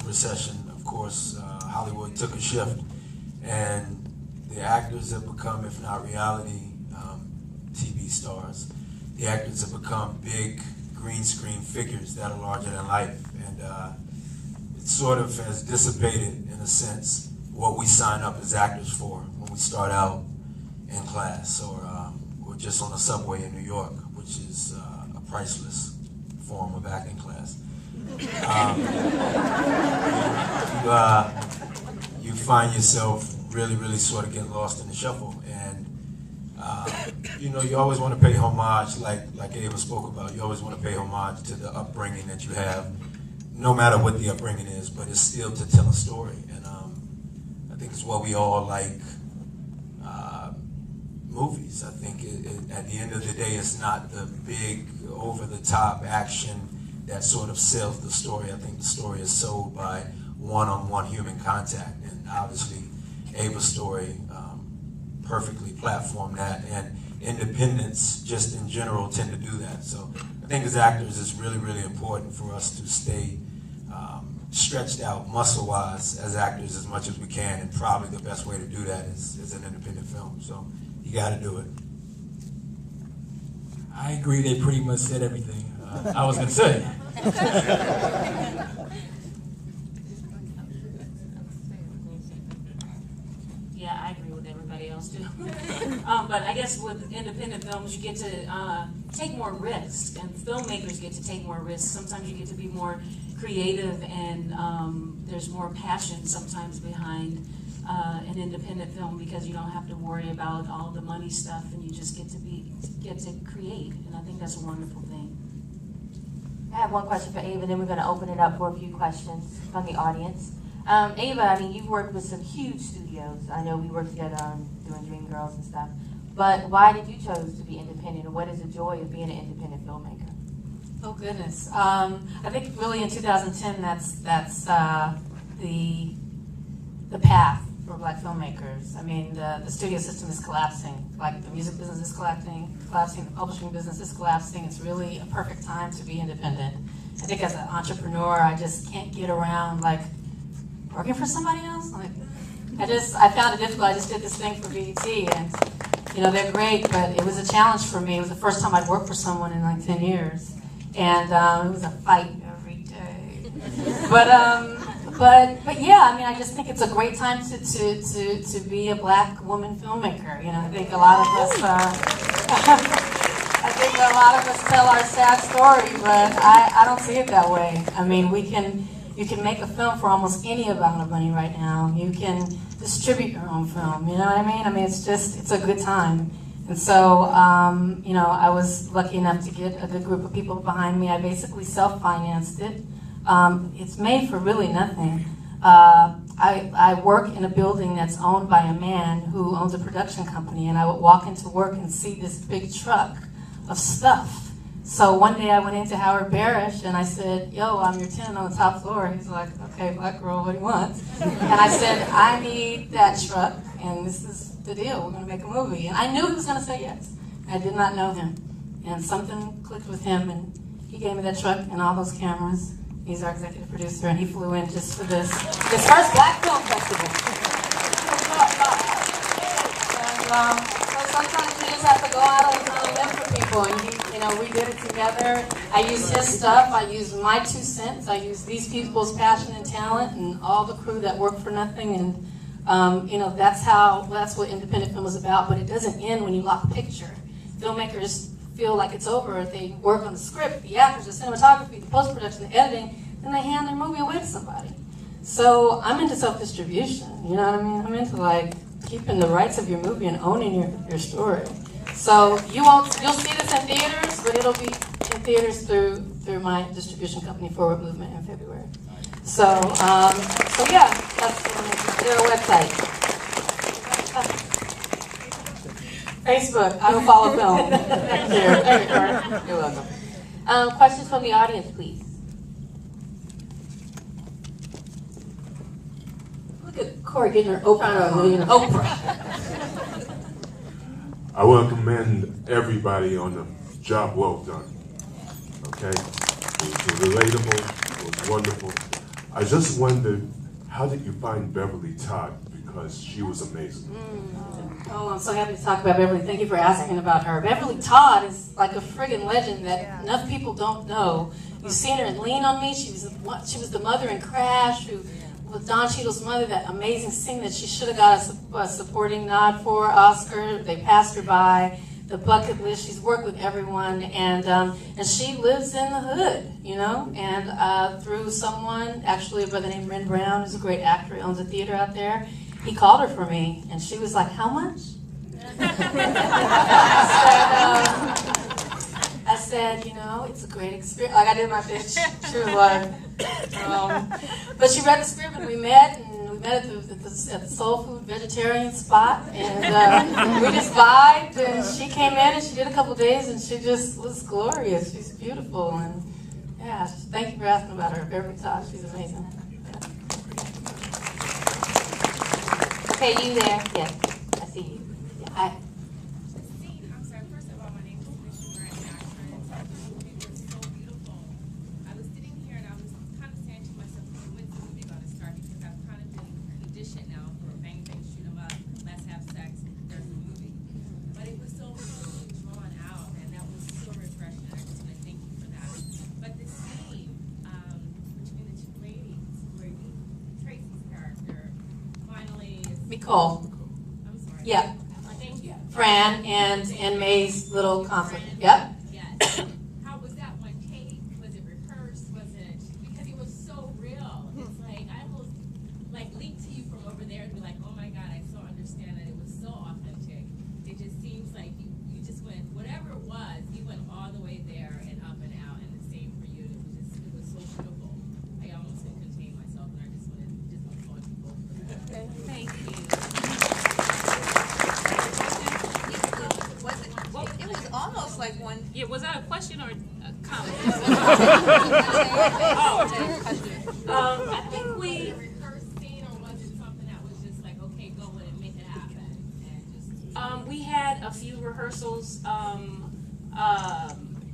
recession, of course, Hollywood took a shift, and the actors have become, if not reality TV stars, the actors have become big green screen figures that are larger than life, and it sort of has dissipated, in a sense, what we sign up as actors for when we start out in class or just on the subway in New York, which is a priceless form of acting class. You find yourself really sort of getting lost in the shuffle, and you know, you always want to pay homage, like Ava spoke about. You always want to pay homage to the upbringing that you have, no matter what the upbringing is, but it's still to tell a story. And I think it's what we all like. Movies. I think at the end of the day, it's not the big, over-the-top action that sort of sells the story. I think the story is sold by one-on-one human contact, and obviously Ava's story perfectly platformed that, and independents just in general tend to do that. So I think as actors, it's really important for us to stay stretched out muscle-wise as actors as much as we can, and probably the best way to do that is an independent film. So you got to do it. I agree. They pretty much said everything I was going to say. Yeah, I agree with everybody else too. But I guess with independent films, you get to take more risks, and filmmakers get to take more risks. Sometimes you get to be more creative, and there's more passion sometimes behind an independent film, because you don't have to worry about all the money stuff, and you just get to create, and I think that's a wonderful thing. I have one question for Ava, then we're going to open it up for a few questions from the audience. Ava, I mean, you've worked with some huge studios. I know we worked together on doing Dreamgirls and stuff. But why did you choose to be independent, and what is the joy of being an independent filmmaker? Oh goodness, I think really in 2010 that's the path for Black filmmakers. I mean, the studio system is collapsing. Like, the music business is collapsing, the publishing business is collapsing. It's really a perfect time to be independent. I think as an entrepreneur, I just can't get around like working for somebody else. Like, I found it difficult. I just did this thing for BET, and you know, they're great, but it was a challenge for me. It was the first time I'd worked for someone in like 10 years, and it was a fight every day. But yeah, I mean, I just think it's a great time to be a Black woman filmmaker. You know, I think a lot of us tell our sad story, but I don't see it that way. I mean, you can make a film for almost any amount of money right now. You can distribute your own film, you know what I mean? I mean, it's a good time. And so, you know, I was lucky enough to get a good group of people behind me. I basically self-financed it. It's made for really nothing. I work in a building that's owned by a man who owns a production company, and I would walk into work and see this big truck of stuff. So one day I went into Howard Barish and I said, yo, I'm your tenant on the top floor. He's like, okay, Black girl, what do you want? And I said, I need that truck, and this is the deal. We're going to make a movie. And I knew he was going to say yes. I did not know him. And something clicked with him, and he gave me that truck and all those cameras. He's our executive producer, and he flew in just for this first Black Film Festival. And, so sometimes you just have to go out on a limb for people, and you know, we did it together. I used his stuff, I used my 2 cents, I used these people's passion and talent, and all the crew that worked for nothing, and you know, that's what independent film is about. But it doesn't end when you lock a picture. Filmmakers feel like it's over. They work on the script, the actors, the cinematography, the post-production, the editing, then they hand their movie away to somebody. So I'm into self-distribution, you know what I mean? I'm into like keeping the rights of your movie and owning your story. So you'll see this in theaters, but it'll be in theaters through my distribution company, Forward Movement, in February. So yeah, that's their website. Facebook, I will follow film. Thank you. You're welcome. Questions from the audience, please. Look at Corey getting her Oprah. I want to commend everybody on the job well done. Okay? It was relatable, it was wonderful. I just wondered, how did you find Beverly Todd? Because she was amazing. Oh, I'm so happy to talk about Beverly. Thank you for asking about her. Beverly Todd is like a friggin' legend that enough people don't know. You've seen her in Lean on Me. She was the mother in Crash, who was Don Cheadle's mother, that amazing scene that she should have got a supporting nod for, Oscar. They passed her by. The Bucket List. She's worked with everyone, and she lives in the hood, you know. And through someone, actually by the name of Ren Brown, who's a great actor, he owns a theater out there. He called her for me, and she was like, "How much?" I said, you know, it's a great experience. Like I did my pitch. She was like, but she read the script, and we met at the soul food vegetarian spot, and we just vibed, and she came in and she did a couple days, and she just was glorious. She's beautiful, and yeah, thank you for asking about her. Beverly Todd, she's amazing. Okay, you there? Yes, I see you. Yeah, hi. I'm sorry, first of all, my name is Michole White, it was so beautiful. I was sitting here and I was kind of saying to myself, when's the movie going to start? Because I've kind of been conditioned now for bang, bang, shoot 'em up, let's have sex, there's a movie. But it was so really drawn out, and that was so refreshing. I just want to thank you for that. But the scene between the two ladies, where Tracy's character finally is... Michole. I'm sorry. Yeah. Thank you. Fran and May's little conflict. Yep. Yes. How was that one take? Was it rehearsed? Was it, because it was so real? It's like, I almost like leaped to you from over there and be like, oh my God, I so understand that it was so authentic. It just seems like you just went, whatever it was, you went all the way there and up and out, and the same for you. It was so beautiful. I almost couldn't contain myself, and I just wanted to applaud you both for that. Thank you. It was almost like one. Yeah, was that a question or a comment? I think we. Rehearsed scene, or was it something that was just like, okay, go with it, make it happen, and just... We had a few rehearsals,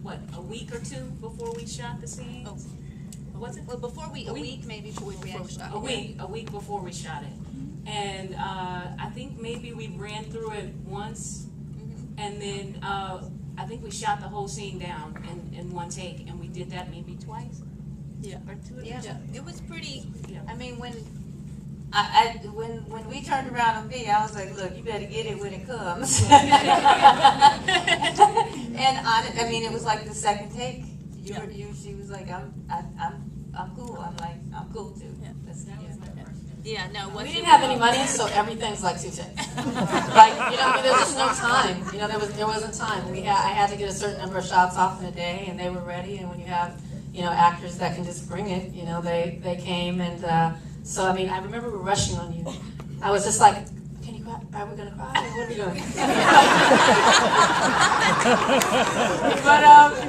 what, a week or two before we shot the scene? Oh. Was it? Well, before we, a week maybe before we actually shot. A week before we shot it. And I think maybe we ran through it once, and then I think we shot the whole scene down in one take, and we did that maybe twice. Yeah. Or two. Yeah, it was pretty. Yeah. I mean, when when we turned around on me, I was like, "Look, you better get it when it comes." And I mean, it was like the second take. She was like, "I'm cool." I'm like, "I'm cool too." Yeah. Yeah, no, We didn't have any money, so everything's like 2 takes. Like, you know, there's just no time. You know, there wasn't time. I had to get a certain number of shots off in a day, and they were ready. And when you have, you know, actors that can just bring it, you know, they came, and so I mean, I remember we were rushing on you. I was just like, "Can you cry? Are we gonna cry? What are we doing?"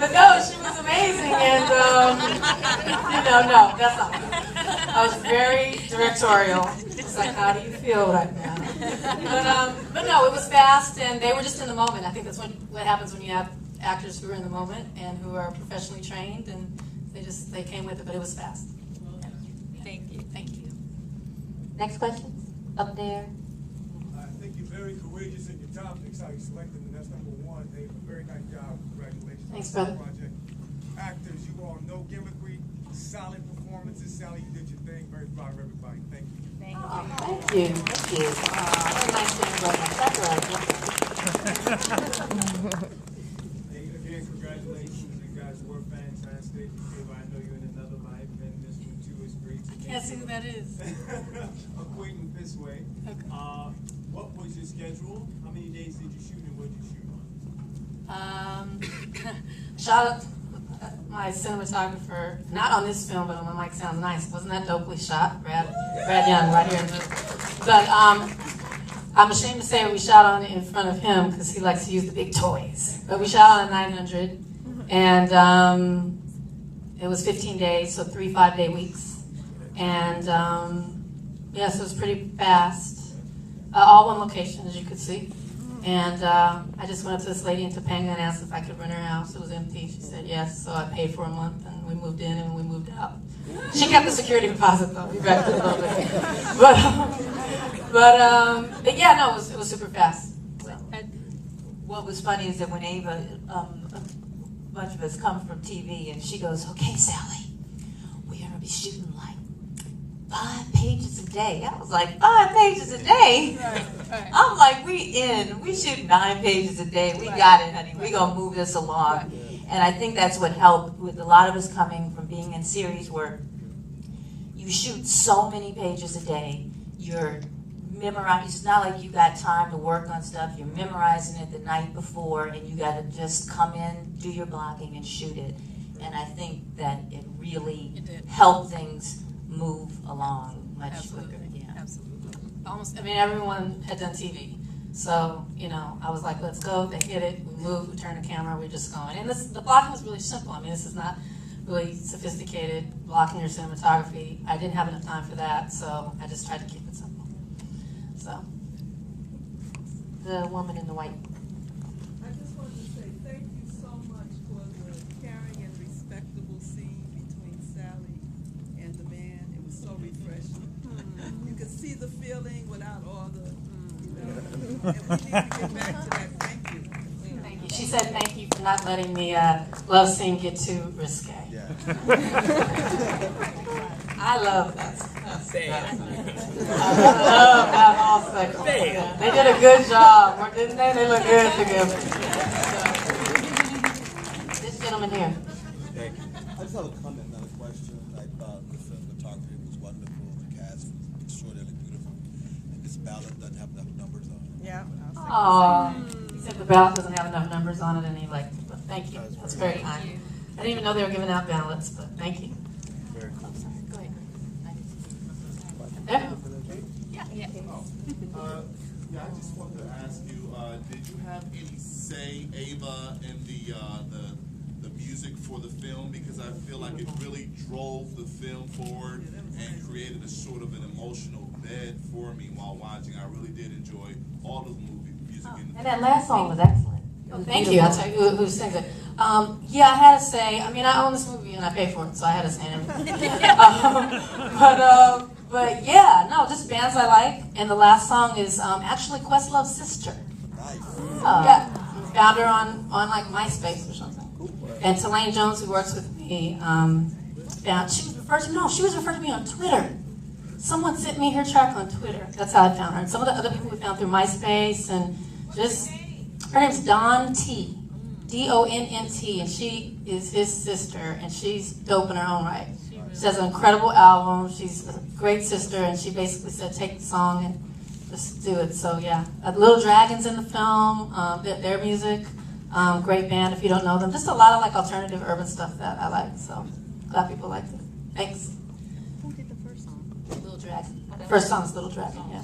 But no, she was amazing, and you know, no, that's not. I was very directorial. It's like, how do you feel right now? But no, it was fast, and they were just in the moment. I think that's what happens when you have actors who are in the moment and who are professionally trained, and they came with it. But it was fast. Thank you. Thank you. Next question? Up there. I think you're very courageous in your topics, how you select them, and that's number one. Dave, a very nice job. Congratulations. Thanks, on the brother. project. Actors, you all know gimmickry, solid performances. Salli, you did your thing. Very proud of everybody. Thank you. Thank you. Thank you. Very nice thing about that. Again, congratulations. You guys were fantastic. Ava, I know you in another life, and this one too is great. I can't see who that is. Acquaintance this way. Okay. What was your schedule? How many days did you shoot, and what did you shoot on? Shout out to my cinematographer, not on this film, but on the Mic Sounds Nice. Wasn't that dopely shot? Brad Young, right here. But I'm ashamed to say we shot on it in front of him because he likes to use the big toys. But we shot on a 900, and it was 15 days, so 3 5-day weeks. And yeah, so it was pretty fast. All one location, as you could see. And I just went up to this lady in Topanga and asked if I could rent her house. It was empty. She said yes, so I paid for a month, and we moved in and we moved out. She kept the security deposit though. We backed it a little bit. But yeah, no, it was super fast. So. What was funny is that when Ava, a bunch of us come from TV, and she goes, "Okay, Sally, we're gonna be shooting like 5 pages a day." I was like, 5 pages a day? Right. I'm like, we shoot 9 pages a day. We got it, honey. We gonna move this along. And I think that's what helped with a lot of us coming from being in series work. You shoot so many pages a day. You're memorizing. It's not like you got time to work on stuff. You're memorizing it the night before, and you got to just come in, do your blocking, and shoot it. And I think that it really helped things move along much quicker. Yeah, absolutely. Almost. I mean, everyone had done TV. So, you know, I was like, let's go. They hit it. We move. We turn the camera. We're just going. And the blocking was really simple. I mean, this is not really sophisticated blocking or cinematography. I didn't have enough time for that, so I just tried to keep it simple. So, the woman in the white. I just wanted to say thank you so much for the caring and respectable scene between Salli and the man. It was so refreshing. You could see the feeling without all the, and we need to get back to that. Thank you. Thank you. She said thank you for not letting the love scene get too risque. Yeah. I love that. I love that all section. They did a good job, didn't they? They look good together. This gentleman here. Thank you. I just have a comment, not a question. I thought the cinematography was wonderful. The cast was extraordinarily beautiful. And this ballad doesn't have enough numbers on it. Yeah. Oh, he said the ballot doesn't have enough numbers on it, and he liked it. But thank you. That's very kind. I didn't even know they were giving out ballots, but thank you. Very cool. Go ahead. There. Yeah, I just wanted to ask you, did you have any say, Ava, in the music for the film? Because I feel like it really drove the film forward and created a sort of an emotional bed for me while watching. I really did enjoy all of the music in the film. And that last song was excellent. Oh, thank you. I'll tell you who sings it. Yeah, I had to say, I mean, I own this movie and I pay for it, so I had to say it. But yeah, no, just bands I like. And the last song is actually Questlove's sister. Nice. Yeah, found her on like MySpace or something. And Tulane Jones, who works with me, she was referred to me on Twitter. Someone sent me her track on Twitter. That's how I found her. And some of the other people we found through MySpace, and just, her name's Dawn T. D-O-N-N-T, and she is his sister, and she's dope in her own right. She has an incredible album. She's a great sister, and she basically said, take the song and just do it. So yeah, Little Dragons in the film, their music, great band if you don't know them. Just a lot of like alternative urban stuff that I like. So glad people liked it. Thanks. Who did the first song? Little Dragon. First song is Little Dragon. Yeah.